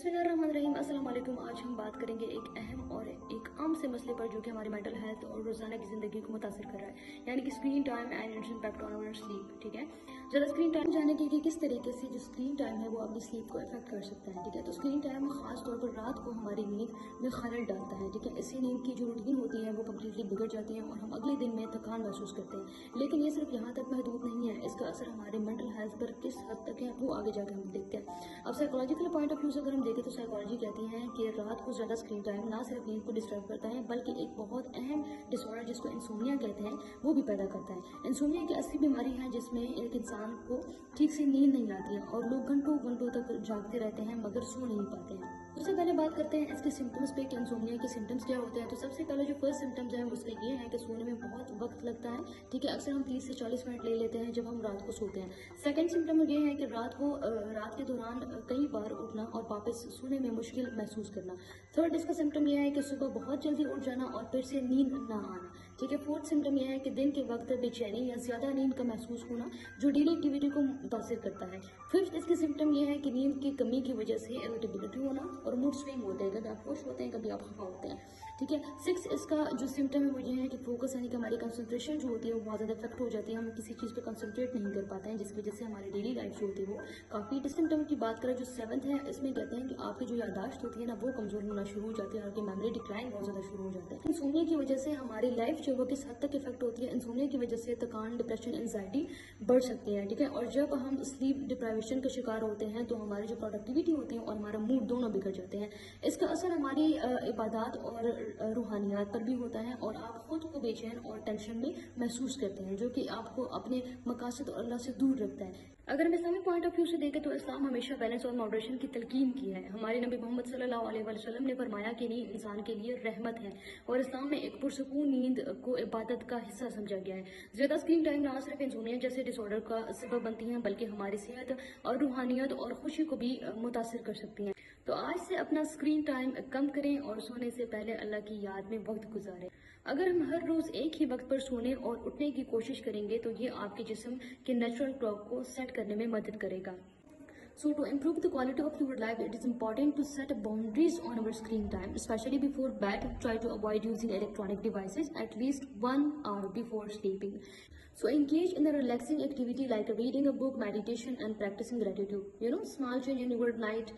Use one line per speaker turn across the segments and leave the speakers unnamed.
बिस्मिल्लाहिर्रहमानिर्रहीम। अस्सलाम वालेकुम। आज हम बात करेंगे एक अहम और एक आम से मसले पर जो कि हमारी मेंटल हेल्थ और रोजाना की जिंदगी को मुतासर कर रहा है, यानी कि screen time and its impact on our sleep. ठीक है, ज़्यादा स्क्रीन टाइम जाने के कि किस तरीके से जो स्क्रीन टाइम है वो अपनी स्लीप को इफेक्ट कर सकता है। ठीक है, तो स्क्रीन टाइम खास तौर पर रात को हमारी नींद में खलल डालता है। ठीक है, इससे नींद की जो रूटीन होती है वो कम्प्लीटली बिगड़ जाती है और हम अगले दिन में थकान महसूस करते हैं। लेकिन ये सिर्फ यहाँ तक महदूद नहीं है, इसका असर हमारे मेंटल हेल्थ पर किस हद तक है वो आगे जाकर हम देखते हैं। अब साइकोलॉजिकल पॉइंट ऑफ व्यू से अगर हम देखें तो साइकोलॉजी कहती है कि रात को ज़्यादा स्क्रीन टाइम ना सिर्फ नींद को डिस्टर्ब करता है बल्कि एक बहुत अहम डिसऑर्डर जिसको इंसोम्निया कहते हैं वो भी पैदा करता है। इंसोम्निया एक ऐसी बीमारी है जिसमें एक इंसान को ठीक से नींद नहीं आती है और लोग घंटों घंटों तक जागते रहते हैं मगर सो नहीं पाते हैं। सबसे पहले बात करते हैं इसके सिम्टम्स पे कि इंसोम्निया के सिम्टम्स क्या होते हैं। तो सबसे पहले जो फर्स्ट सिम्टम्स है उसका ये है कि सोने में बहुत वक्त लगता है। ठीक है, अक्सर हम 30 से 40 मिनट ले लेते हैं जब हम रात को सोते हैं। सेकंड सिम्टम ये है कि रात के दौरान कई बार उठना और वापस सोने में मुश्किल महसूस करना। थर्ड इसका सिम्टम यह है कि सुबह बहुत जल्दी उठ जाना और फिर से नींद ना आना। ठीक है, फोर्थ सिम्टम यह है कि दिन के वक्त बेचैनी या ज्यादा नींद का महसूस होना जो डेली एक्टिविटी को मुतासिर करता है। फिफ्थ इसके सिम्टम यह है कि नींद की कमी की वजह से इरिटेबिलिटी होना और मूड स्विंग होते हैं, कभी आप खुश होते हैं कभी आप खफा होते हैं। ठीक है, सिक्स इसका जो सिम्टम है वो ये है कि फोकस यानी कि हमारी कंसंट्रेशन जो होती है वो बहुत ज्यादा इफेक्ट हो जाती है, हम किसी चीज पे कंसंट्रेट नहीं कर पाते हैं जिसकी वजह से हमारी डेली लाइफ जो होती है वो काफी। इस सिम्टम की बात करें जो सेवंथ है, इसमें कहते हैं कि आपकी जो याददाश्त होती है ना वो कमजोर होना शुरू हो जाती है, आपकी मेमोरी डिक्लाइन बहुत ज्यादा शुरू हो जाता है। इंसोम्निया की वजह से हमारी लाइफ जो वो किस हद तक इफेक्ट होती है, इंसोम्निया की वजह से थकान, डिप्रेशन, एंजाइटी बढ़ सकती है। ठीक है, और जब हम स्लीप डिप्राइवेशन का शिकार होते हैं तो हमारी जो प्रोडक्टिविटी होती है और हमारा मूड दोनों बिगड़ जाते हैं। इसका असर हमारी इबादत और रूहानियात पर भी होता है और आप खुद को बेचैन और टेंशन में महसूस करते हैं जो कि आपको अपने मकासद और अल्लाह से दूर रखता है। अगर हम इस्लामिक पॉइंट ऑफ व्यू से देखें तो इस्लाम हमेशा बैलेंस और मॉडरेशन की तलकीन की है। हमारे नबी मोहम्मद सल्लल्लाहु अलैहि वसल्लम ने फरमाया कि नींद इंसान के लिए रहमत है और इस्लाम में एक पुरसकून नींद को इबादत का हिस्सा समझा गया है। ज्यादा स्क्रीन टाइम ना सिर्फ इंसोम्निया जैसे डिसऑर्डर का सबब बनती है बल्कि हमारी सेहत और रूहानियत और खुशी को भी मुतासिर कर सकती हैं। तो आज से अपना स्क्रीन टाइम कम करें और सोने से पहले अल्लाह की याद में वक्त गुजारें। अगर हम हर रोज एक ही वक्त पर सोने और उठने की कोशिश करेंगे तो ये आपके जिस्म के नेचुरल क्लॉक को सेट करने में मदद करेगा। So to improve the quality of your life, it is important to set boundaries on our screen time, especially before bed. Try to avoid using electronic devices at least 1 hour before sleeping. So engage in a relaxing activity like reading a book, meditation, and practicing gratitude. Small change in your night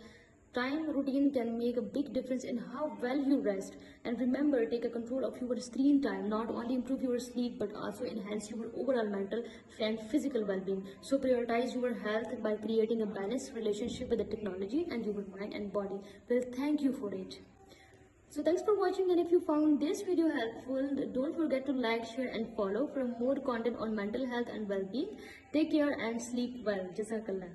time routine can make a big difference in how well you rest. And remember, take a control of your screen time, not only improve your sleep but also enhance your overall mental and physical well-being. So prioritize your health by creating a balanced relationship with the technology and your mind and body. Well, thank you for it. So thanks for watching, and if you found this video helpful, don't forget to like, share and follow for more content on mental health and well-being. Take care and sleep well. Jazakallah.